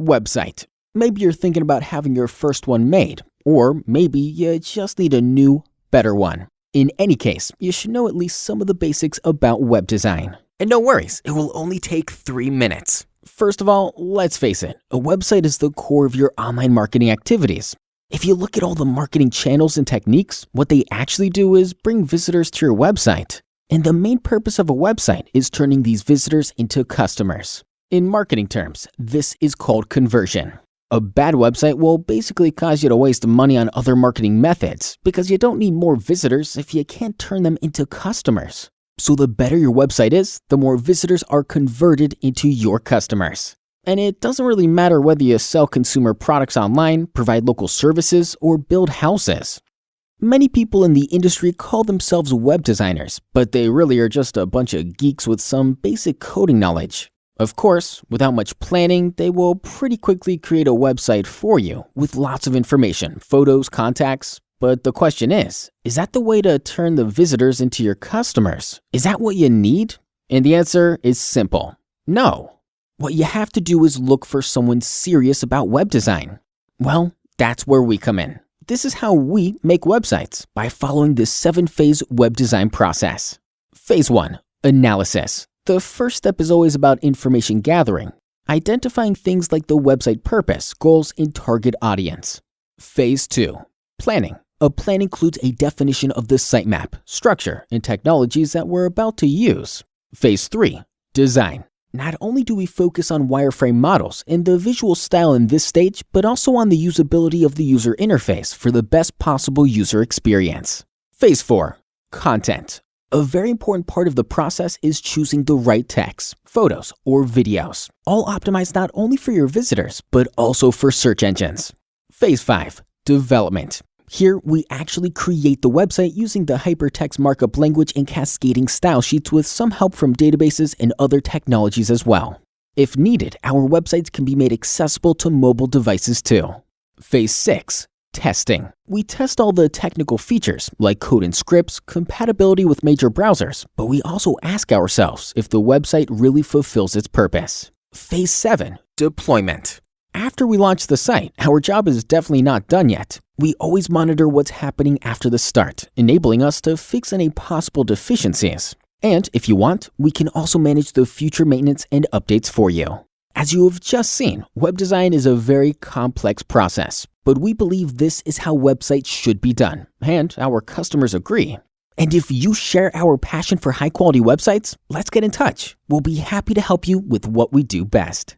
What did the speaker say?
Website. Maybe you're thinking about having your first one made, or maybe you just need a new, better one. In any case, you should know at least some of the basics about web design. And no worries, it will only take 3 minutes. First of all, let's face it, a website is the core of your online marketing activities. If you look at all the marketing channels and techniques, what they actually do is bring visitors to your website. And the main purpose of a website is turning these visitors into customers. In marketing terms, this is called conversion. A bad website will basically cause you to waste money on other marketing methods because you don't need more visitors if you can't turn them into customers. So the better your website is, the more visitors are converted into your customers. And it doesn't really matter whether you sell consumer products online, provide local services, or build houses. Many people in the industry call themselves web designers, but they really are just a bunch of geeks with some basic coding knowledge. Of course, without much planning, they will pretty quickly create a website for you with lots of information, photos, contacts. But the question is that the way to turn the visitors into your customers? Is that what you need? And the answer is simple. No. What you have to do is look for someone serious about web design. Well, that's where we come in. This is how we make websites, by following the 7-phase web design process. Phase 1. Analysis. The first step is always about information gathering, identifying things like the website purpose, goals, and target audience. Phase 2. Planning. A plan includes a definition of the sitemap, structure, and technologies that we're about to use. Phase 3. Design. Not only do we focus on wireframe models and the visual style in this stage, but also on the usability of the user interface for the best possible user experience. Phase 4. Content. A very important part of the process is choosing the right text, photos, or videos, all optimized not only for your visitors, but also for search engines. Phase 5. Development. Here, we actually create the website using the hypertext markup language and cascading style sheets with some help from databases and other technologies as well. If needed, our websites can be made accessible to mobile devices too. Phase 6. Testing. We test all the technical features like code and scripts, compatibility with major browsers, but we also ask ourselves if the website really fulfills its purpose. Phase 7. Deployment. After we launch the site, our job is definitely not done yet. We always monitor what's happening after the start, enabling us to fix any possible deficiencies. And if you want, we can also manage the future maintenance and updates for you. As you have just seen, web design is a very complex process, but we believe this is how websites should be done, and our customers agree. And if you share our passion for high-quality websites, let's get in touch. We'll be happy to help you with what we do best.